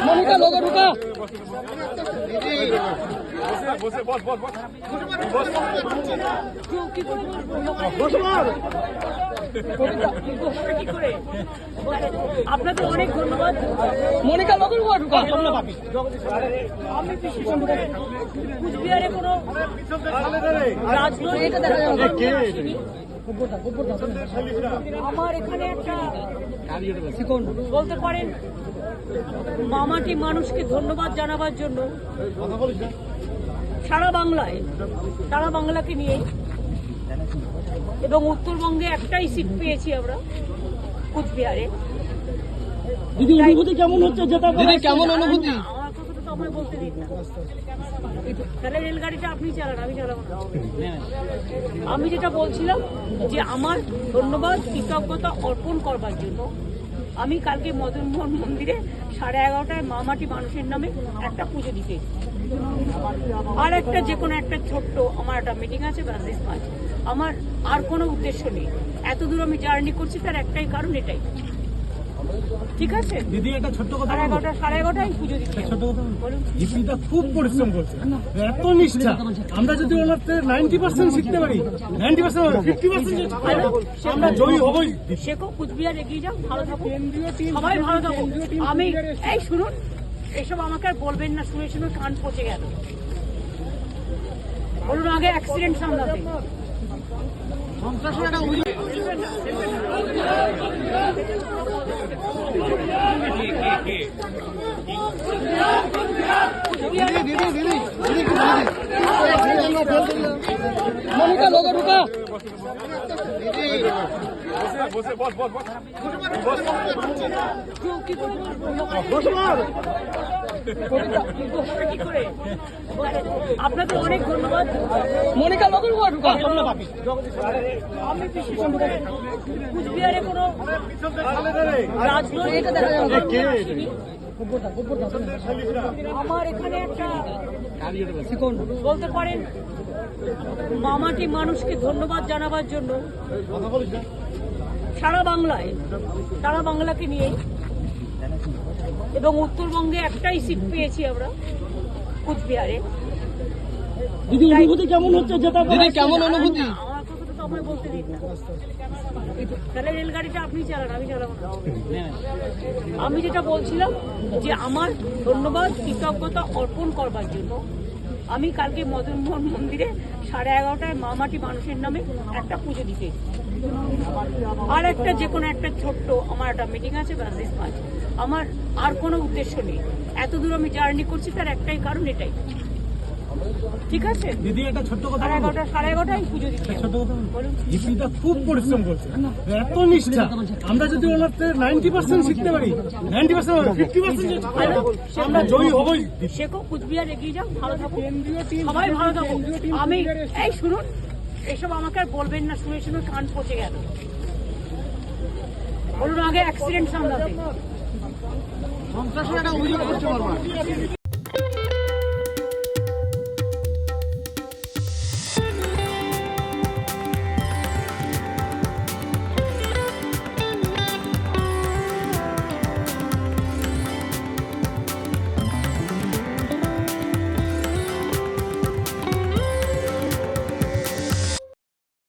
Monika logo ঢুকা আপনাকে অনেক ধন্যবাদ। মনিকা লোগো ঢুকা আমি কুচবিহারে কোনো রাজনৈতিক আমার এখানে একটা বলতে পারেন মামাটি মানুষকে ধন্যবাদ জানাবার জন্য সারা বাংলাকে নিয়ে এবং উত্তরবঙ্গে একটাই সিট পেয়েছি আমরা কুচবিহারে। দিদি অনুভূতি কেমন হচ্ছে যেটা কেমন অনুভূতি? আমার কথাটা তো আমায় বলতে দিন না, তাহলে রেলগাড়িটা আপনি চালান, আমি চালাবো না। আমি যেটা বলছিলাম যে আমার ধন্যবাদ কৃতজ্ঞতা অর্পণ করবার জন্য আমি কালকে মদনমোহন মন্দিরে 11:30টায় মামাটি মানুষের নামে একটা পুজো দিতে, আর একটা যে কোনো একটা ছোট্ট আমার একটা মিটিং আছে ব্যাস মাঝ, আমার আর কোনো উদ্দেশ্য নেই। এত দূর আমি জার্নি করছি তার একটাই কারণ, এটাই। ঠিক আছে দিদি, একটা ছোট্ট কথা 11:30টায় পুজো দিচ্ছি। দীপিকা খুব পরিশ্রম করছে, এত নিষ্ঠা। আমরা যদি ওনার 90% শিখতে পারি, 90% 50% আমরা জয়ী হবই। শেখো, কুচবিহার এগিয়ে যাও, ভালো থাকো, সবাই ভালো থাকো। আমি এই শুনুন, এসব আমাকে আর বলবেন না, শুনে শুনে কান পচে গেল। বলুন আগে অ্যাক্সিডেন্ট সামলাতে। মনিকা লোগো ঢুকা আপনাকে অনেক ধন্যবাদ। মনিকা লোগো ঢুকা আমি কুচবিহারে কোনো রাজনৈতিক আমার এখানে একটা বলতে পারেন মামাটি মানুষকে ধন্যবাদ জানাবার জন্য সারা বাংলাকে নিয়ে এবং উত্তরবঙ্গে একটাই সিট পেয়েছি আমরা কুচবিহারে। দিদি অনুভূতি কেমন হচ্ছে যেটা কেমন অনুভূতি? আমার কথাটা তো আমায় বলতে দিন না, তাহলে রেলগাড়িটা আপনি চালান, আমি চালাবো না। আমি যেটা বলছিলাম যে আমার ধন্যবাদ কৃতজ্ঞতা অর্পণ করবার জন্য আমি কালকে মদনমোহন মন্দিরে 11:30টায় মামাটি মানুষের নামে একটা পুজো দিতে, আর একটা যে কোনো একটা ছোট্ট আমার একটা মিটিং আছে ব্যাস মাঝ, আমার আর কোনো উদ্দেশ্য নেই। এত দূর আমি জার্নি করছি তার একটাই কারণ, এটাই। ঠিক আছে দিদি, একটা ছোট্ট কথা 11:30টায় পুজো দিচ্ছি। দীপিকা খুব পরিশ্রম করছে, এত নিষ্ঠা। আমরা যদি ওনার 90% শিখতে পারি, 90% 50% আমরা জয়ী হবই। শেখো, কুচবিহার এগিয়ে যাও, ভালো থাকো, সবাই ভালো থাকো। আমি এই শুনুন, এসব আমাকে আর বলবেন না, শুনে শুনে কান পচে গেল। বলুন আগে অ্যাক্সিডেন্ট সামলাতে।